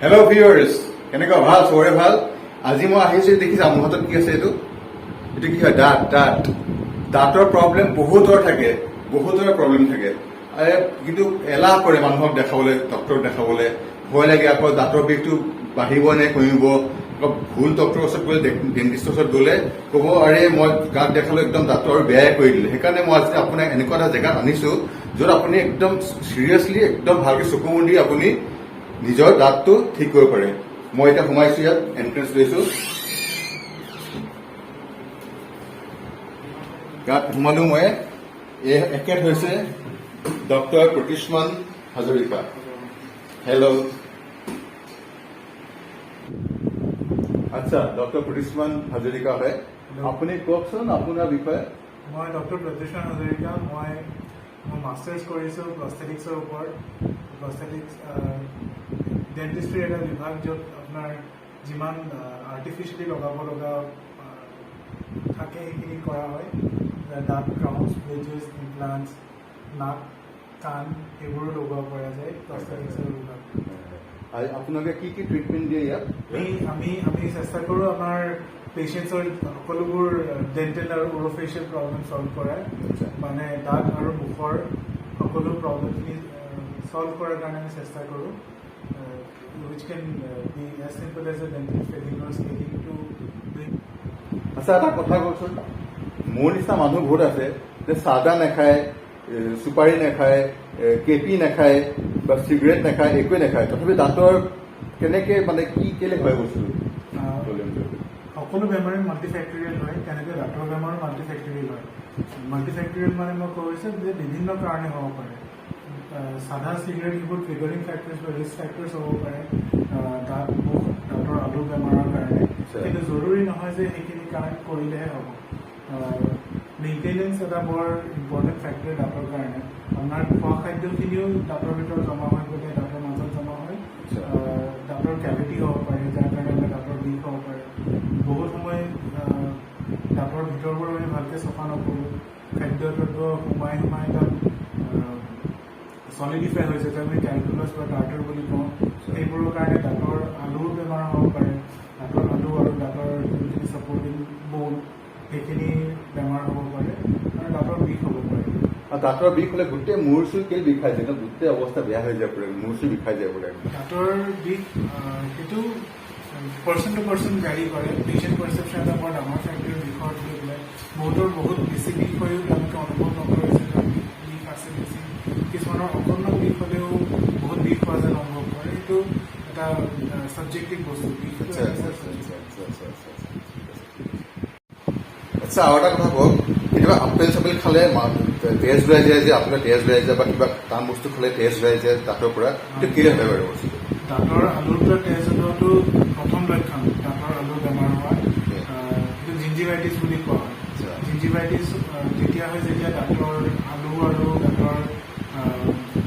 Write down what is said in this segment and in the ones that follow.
Hello' viewers, কেনেকুৱা ভাল? চবৰে ভাল? আজি মই আহিছোঁ, দেখিছা মোৰ হাতত কি আছে? এইটো কি হয়? দাঁতৰ প্ৰব্লেম বহুতৰ থাকে, বহুতৰে প্ৰব্লেম থাকে। কিন্তু এলাহ কৰে মানুহক দেখাবলৈ, ডক্টৰক দেখাবলৈ ভয় লাগে। আকৌ দাঁতৰ বিষটো বাঢ়িব নে কমিব, আকৌ ভুল ডক্টৰৰ ওচৰত গ'লে, ডেণ্টিষ্টৰ ওচৰত গ'লে ক'ব আৰে মই গাত দেখালো একদম দাঁতৰ বেয়াই কৰি দিলে। সেইকাৰণে মই আজি আপোনাক এনেকুৱা এটা জেগাত আনিছোঁ য'ত আপুনি একদম চিৰিয়াছলি, একদম ভালকৈ চকু মুদি আপুনি নিজৰ দাঁতটো ঠিক কৰিব পাৰে। মই এতিয়া সোমাইছো, ইয়াত এন্ট্ৰেন্স লৈছো, ইয়াত সোমালো মই। এখেত হৈছে ডক্টৰ প্ৰতীশমান হাজৰিকা। হেল্ল'। আচ্ছা, ডক্টৰ প্ৰতীশমান হাজৰিকা হয়। আপুনি কওকচোন আপোনাৰ বিষয়ে। মই ডক্টৰ প্ৰতীশমান হাজৰিকা। মই মাষ্টাৰ্ছ কৰিছোঁ প্ৰস্থেটিক্সৰ ওপৰত। প্ৰস্থেটিক্স ডেণ্টিষ্ট্ৰিৰ এটা বিভাগ য'ত আপোনাৰ যিমান আৰ্টিফিচিয়েলি লগাব লগা থাকে সেইখিনি কৰা হয়। দাঁত, ক্ৰাউনছ, ব্ৰিজেছ, ইমপ্লাণ্টছ, নাক, কাণ এইবোৰো লগোৱা পৰা যায় প্ৰস্থেটিক্সৰ বিভাগ। আপোনালোকে কি কি ট্ৰিটমেণ্ট দিয়ে ইয়াত? আমি চেষ্টা কৰোঁ আমাৰ পেচেণ্টছৰ সকলোবোৰ ডেণ্টেল আৰু অৰ'ফেচিয়েল প্ৰব্লেম ছল্ভ কৰাৰ, মানে দাঁত আৰু মুখৰ সকলো প্ৰব্লেমখিনি ছল্ভ কৰাৰ কাৰণে আমি চেষ্টা কৰোঁ। which can be as simple as a dental filling or scaling to bring. আচ্ছা, এটা কথা কওকচোন, মোৰ নিচিনা মানুহ বহুত আছে যে চাদা নাখায়, চুপাৰী নাখায়, কেপি নাখায় বা চিগাৰেট নাখায়, একোৱে নাখায়, তথাপি দাঁতৰ কেনেকে মানে কি কেলে হয় বস্তুটো? সকলো বেমাৰে মাল্টিফেক্টৰিয়েল হয়, তেনেকৈ দাঁতৰ বেমাৰো মাল্টিফেক্টৰিয়েল হয়। মাল্টিফেক্টৰিয়েল মানে মই কৈছোঁ যে বিভিন্ন কাৰণে হ'ব পাৰে। চাদা চিগাৰেট এইবোৰ ট্ৰিগাৰিং ফেক্টৰ্ছ বা ৰিস্ক ফেক্টৰ্ছ হ'ব পাৰে দাঁত, মুখ, দাঁতৰ আলু বেমাৰৰ কাৰণে, কিন্তু জৰুৰী নহয় যে সেইখিনি কাৰেক্ট কৰিলেহে হ'ব। মেইনটেনেঞ্চ এটা বৰ ইম্পৰ্টেণ্ট ফেক্টৰ দাঁতৰ কাৰণে। আপোনাৰ খোৱা খাদ্যখিনিও দাঁতৰ ভিতৰত জমা হৈ গ'লে দাঁতৰ মাজত জমা হয়, দাঁতৰ কেভিটি হ'ব পাৰে, যাৰ কাৰণে আমাৰ দাঁতৰ বিষ হ'ব পাৰে। বহুত সময় দাঁতৰ ভিতৰবোৰ আমি ভালকৈ চফা নকৰোঁ, খাদ্য দ্ৰব্য সোমাই তাত চলিডিফাই হৈছে, যাক আমি কেলকুলাছ বা টাৰ্টাৰ বুলি কওঁ। সেইবোৰৰ কাৰণে দাঁতৰ আলুৰ বেমাৰ হ'ব পাৰে। দাঁতৰ আলু আৰু দাঁতৰ যোনখিনি ছাপৰ্টিং ব'ন সেইখিনি বেমাৰ হ'ব পাৰে আৰু দাঁতৰ বিষ হ'ব পাৰে। আৰু দাঁতৰ বিষ হ'লে গোটেই মূৰ চুৰ কেলে বিষাই যায়, গোটেই অৱস্থা বেয়া হৈ যায় পৰে, মূৰ চুৰ বিষাই যায় পৰে। দাঁতৰ বিষ সেইটো পাৰ্চন টু পাৰ্চন ভেৰি কৰে। পেচেণ্ট পাৰ্চেপশ্যন এটা বৰ ডাঙৰ ফেক্টৰ বিষত লৈ পেলাই বহুতৰ বহুত বেছি বিষ হৈও তেওঁলোকে অনুভৱ নকৰে যে বিষ আছে বেছি। কিছুমানৰ অকণমান বিষ হ'লেও বহুত বিষ হোৱা যেন অনুভৱ কৰে। সেইটো এটা ছাবজেক্টিভ বস্তু। আচ্ছা, আৰু এটা কথা কওক, কেতিয়াবা আপেল চাপেল খালে তেজ ওলাই যায় যে, আপোনাৰ তেজ ওলাই যায় বা কিবা টান বস্তু খালে তেজ ওলাই যায় দাঁতৰ পৰা, সেইটো কেলে হয় বাৰু বস্তুটো? দাঁতৰ আলুৰ পৰা তেজ ওলোৱাটো প্ৰথম লক্ষণ দাঁতৰ আলুৰ বেমাৰ হোৱা। সেইটো জিঞ্জিভাইটিছ বুলি কোৱা হয়। জিঞ্জিভাইটিছ তেতিয়া হয় যেতিয়া দাঁতৰ আলু আৰু দাঁতৰ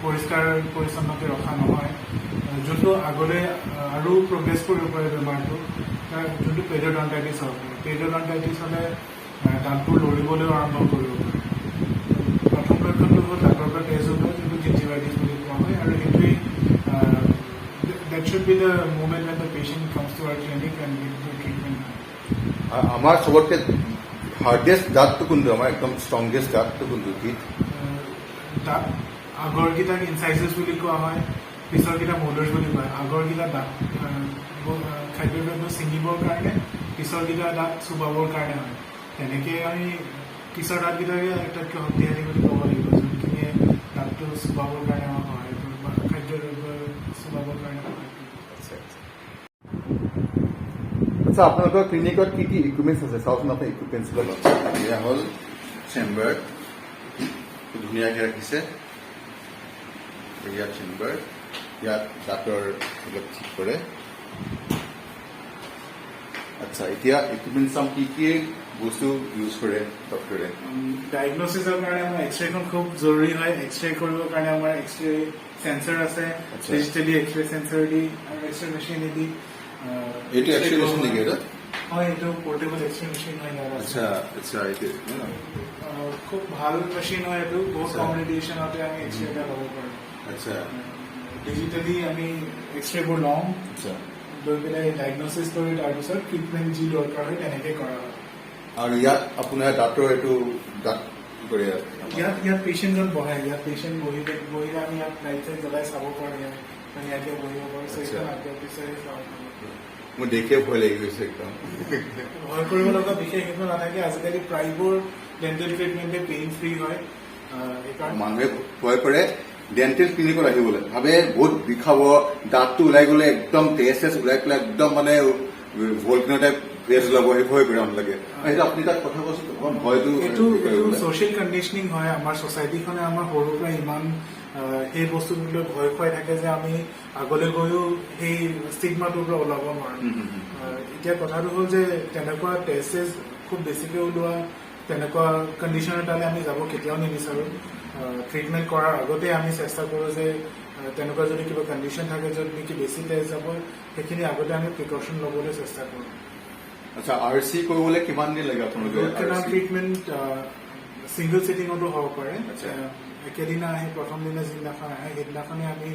পৰিষ্কাৰ পৰিচ্ছন্নকৈ ৰখা নহয়, যোনটো আগলৈ আৰু প্ৰগ্ৰেছ কৰিব পাৰে বেমাৰটো। যোনটো পেৰিঅডন্টাইটিছ হ'ব পাৰে। পেৰিঅডন্টাইটিছ হ'লে দাঁতবোৰ লৰিবলৈও আৰম্ভ কৰিব পাৰে। প্ৰথম লক্ষণটো হ'ল দাঁতৰ পৰা তেজ ওলোৱা, যোনটো জিঞ্জিভাইটিছ বুলি কোৱা হয়, আৰু সেইটোৱেই that should be the moment when the patient comes to our clinic and gets the treatment. আমাৰ চবতকে হাৰ্ডেষ্ট দাঁতটো কোনটো? আমাৰ একদম ষ্ট্ৰংগেষ্ট দাঁতটো কোনটো? দাঁত আগৰকেইটাক ইনচাইজেছ বুলি কোৱা হয়, পিছৰকেইটা মোলাৰ্ছ বুলি কয়। আগৰকেইটা দাঁত খাদ্যদ্ৰব্য ছিঙিবৰ কাৰণে, পিছৰকেইটা দাঁত চুবাবৰ কাৰণে হয়। তেনেকৈ আমি পিছৰ দাঁতকেইটাকে আটাইতকৈ শক্তিশালী বুলি ক'ব লাগিব, যোনখিনিয়ে দাঁতটো চুবাবৰ কাৰণে আমাক সহায় কৰে বা খাদ্যদ্ৰব্য চুবাবৰ কাৰণে সহায় কৰে। আচ্ছা, আপোনালোকৰ ক্লিনিকত কি কি ইকুইপমেণ্টছ আছে? চাওকচোন আপোনাৰ ইকুইপমেণ্টছবিলাক। এয়া হ'ল চেম্বাৰ, ধুনীয়াকৈ ৰাখিছে। ইয়াত চেম্বাৰ, ইয়াত দাঁতৰ অলপ ঠিক কৰে। আচ্ছা, এতিয়া ইকুইপমেণ্ট চাম কি কি বস্তু ইউজ কৰে ডক্টৰে। ডায়েগনচিছৰ কাৰণে আমাৰ এক্সৰেখন খুব জৰুৰী হয়। এক্সৰে কৰিবৰ কাৰণে আমাৰ এক্সৰে চেঞ্চাৰ আছে, ডিজিটেলি এক্সৰে চেঞ্চাৰ দি আৰু এক্সৰে মেচিনেদি। এইটো এক্সৰে মেচিন নেকি? হয়, এইটো পৰ্টেবল এক্সৰে মেচিন হয়। আচ্ছা আচ্ছা, এইটো খুব ভাল মেচিন হয়। এইটো বহুত কম ৰেডিয়েশ্যনতে আমি এক্সৰে এটা ল'ব পাৰোঁ। আচ্ছা, ডিজিটেলি আমি এক্সৰেবোৰ লওঁ আচ্ছা লৈ পেলাই ডায়েগনচিছ কৰি তাৰপিছত ট্ৰিটমেণ্ট যি দৰকাৰ হয় তেনেকৈ কৰা হয় আৰু ইয়াত আপোনাৰ দাঁতৰ এইটো দাঁত কি কৰে ইয়াত পেচেণ্টজন বহাই ইয়াত পেচেণ্ট বহিলে আমি ইয়াত লাইট চাইট জ্বলাই চাব পাৰে ইয়াতে বহিব পাৰে আচ্ছা। আগৰ পিছৰে চাব পাৰে মোৰ দেখিয়ে ভয় লাগি গৈছে একদম ভয় কৰিব লগা বিশেষ একো নাথাকে আজিকালি প্ৰায়বোৰ ডেণ্টেল ট্ৰিটমেণ্টে পেইন ফ্ৰী হয় সেইকাৰণে মানুহে ভয় কৰে ডেণ্টেল ক্লিনিকত আহিবলৈ ভাবে বহুত বিষাব দাঁতটো ওলাই গ'লে একদম তেজ ওলাই পেলাই একদম মানে ভলকিনৰ টাইপ তেজ ওলাব সেই ভয় কৰে লাগে সেইটো আপুনি তাত কথা কৈছে ভয়টো এইটো ছ'চিয়েল কণ্ডিশ্যনিং হয় আমাৰ ছ'চাইটিখনে আমাৰ সৰুৰ পৰা ইমান সেই বস্তুটোলৈ ভয় খুৱাই থাকে যে আমি আগলৈ গৈও সেই ষ্টিগমাটোৰ পৰা ওলাব নোৱাৰোঁ এতিয়া কথাটো হ'ল যে তেনেকুৱা টেষ্ট খুব বেছিকৈ ওলোৱা তেনেকুৱা কণ্ডিশ্যন এটালৈ আমি যাব কেতিয়াও নিবিচাৰোঁ ট্ৰিটমেণ্ট কৰাৰ আগতে আমি চেষ্টা কৰোঁ যে তেনেকুৱা যদি কিবা কণ্ডিশ্যন থাকে য'ত নেকি বেছি টেষ্ট যাব সেইখিনি আগতে আমি প্ৰিকশ্যন ল'বলৈ চেষ্টা কৰোঁ আচ্ছা RC কৰিবলৈ কিমান দিন লাগে আপোনালোকে ৰুট কেনাল ট্ৰিটমেণ্ট ছিংগল ছিটিঙতো হ'ব পাৰে আচ্ছা। একেদিনা আহি প্ৰথম দিনা যিদিনাখন আহে সেইদিনাখনে আমি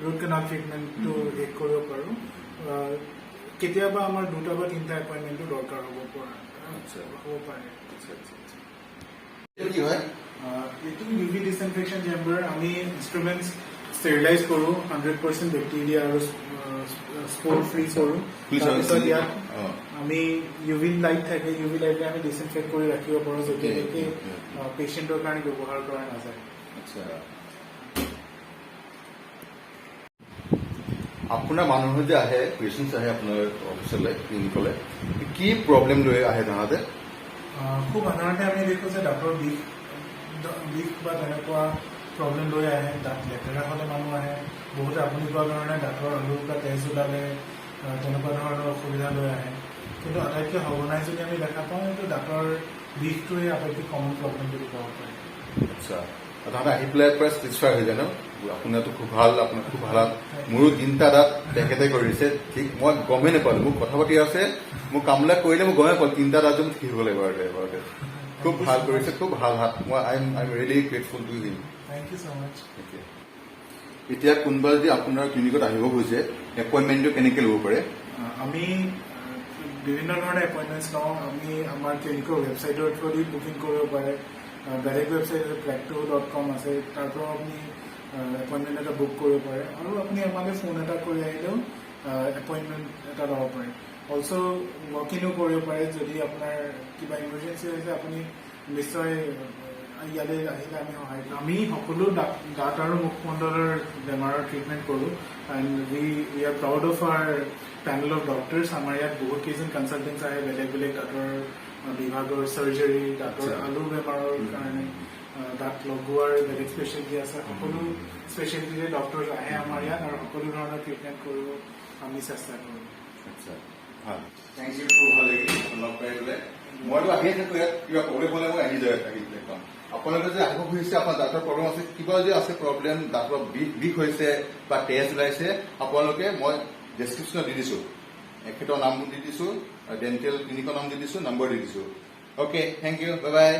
ৰুট কেনাল ট্ৰিটমেণ্টটো শেষ কৰিব পাৰোঁ কেতিয়াবা আমাৰ 2টা বা 3টা এপইণ্টমেণ্টটো দৰকাৰ হ'ব পাৰে এইটো কি হয় এইটো UV ডিছইনফেকশ্যন চেম্বাৰ আমি ইনষ্ট্ৰুমেণ্টছ ষ্টেৰিলাইজ কৰোঁ 100% বেক্টেৰিয়া আৰু স্প'ৰ ফ্ৰী কৰোঁ তাৰপিছত ইয়াত আমি UV লাইট থাকে UV লাইটে আমি ডিছইনফেক্ট কৰি ৰাখিব পাৰোঁ যেতিয়ালৈকে পেচেণ্টৰ কাৰণে ব্যৱহাৰ কৰা নাযায় আচ্ছা আপোনাৰ মানুহে যে আহে পেচেণ্টছ আহে আপোনাৰ অফিচলৈ ক্লিনিকলৈ কি প্ৰব্লেম লৈ আহে তাহাঁতে খুব সাধাৰণতে আমি দেখোঁ যে দাঁতৰ বিষ বা তেনেকুৱা প্ৰব্লেম লৈ আহে দাঁত লেতেৰা হ'লে মানুহ আহে বহুতে আপুনি কোৱা ধৰণে দাঁতৰ আলুৰ পৰা তেজ ওলালে তেনেকুৱা ধৰণৰ অসুবিধা লৈ আহে কিন্তু আটাইতকৈ সঘনাই যদি আমি দেখা পাওঁ এইটো দাঁতৰ বিষটোৱে আটাইতকৈ কমন প্ৰব্লেম বুলি ক'ব পাৰি আচ্ছা তাহাঁতে আহি পেলাই প্ৰায় স্পেচিফাই হৈ যায় ন আপোনাৰতো খুব ভাল আপোনাৰ খুব ভাল মোৰো 3টা দাঁত তেখেতে কৰিছে ঠিক মই গমেই নাপালোঁ মোক কথা পাতি আছে মোক কামবিলাক কৰিলে মই গমেই নাপালোঁ 3টা দাঁত যেন ঠিক হ'লে এবাৰতে খুব ভাল কৰিছে খুব ভাল হাত মই I am really grateful to him thank you so' much এতিয়া কোনোবা যদি আপোনাৰ ক্লিনিকত আহিব খোজে এপইণ্টমেণ্টটো কেনেকৈ ল'ব পাৰে আমি বিভিন্ন ধৰণৰ এপইণ্টমেণ্টছ লওঁ আমি আমাৰ ক্লিনিকৰ ৱেবছাইটৰ থ্ৰুদি বুকিং কৰিব পাৰে বেলেগ ৱেবছাইট practo.com আছে তাৰ পৰা আপুনি এপইণ্টমেণ্ট এটা বুক কৰিব পাৰে আৰু আপুনি আমালৈ ফোন এটা কৰি আহিলেও এপইণ্টমেণ্ট এটা ল'ব পাৰে অলছ' ৱক ইনো কৰিব পাৰে যদি আপোনাৰ কিবা ইমাৰ্জেঞ্চি হৈছে আপুনি নিশ্চয় ইয়ালৈ আহিলে আমি সহায় কৰিম আমি সকলো দাঁত আৰু মুখমণ্ডলৰ বেমাৰৰ ট্ৰিটমেণ্ট কৰোঁ and we are proud of our panel of doctors আমাৰ ইয়াত বহুত কেইজন কনচালটেণ্টছ আহে বেলেগ বেলেগ দাঁতৰ বিভাগৰ চাৰ্জাৰী দাঁতৰ আলু বেমাৰৰ কাৰণে দাঁত লগোৱাৰ বেলেগ স্পেচিয়েলিটি আছে সকলো স্পেচিয়েলিটিৰে ডক্টৰ্ছ আহে আমাৰ ইয়াত আৰু সকলো ধৰণৰ ট্ৰিটমেণ্ট কৰিব আমি চেষ্টা কৰোঁ আচ্ছা ভাল থেংক ইউ খুব ভাল লাগিল লগ পাই পেলাই মইতো আহিয়ে থাকোঁ ইয়াত কিবা প্ৰব্লেম হ'লে মই আহি যায় থাকি একদম আপোনালোকে যে আহিব খুজিছে আপোনাৰ দাঁতৰ প্ৰব্লেম আছে কিবা যে আছে প্ৰব্লেম দাঁতৰ বিষ হৈছে বা তেজ ওলাইছে আপোনালোকে মই ডেছক্ৰিপশ্যনত দি দিছোঁ এখেতৰ নাম দি দিছোঁ ডেণ্টেল ক্লিনিকৰ নাম দি দিছোঁ নম্বৰ দি দিছোঁ okay thank you bye by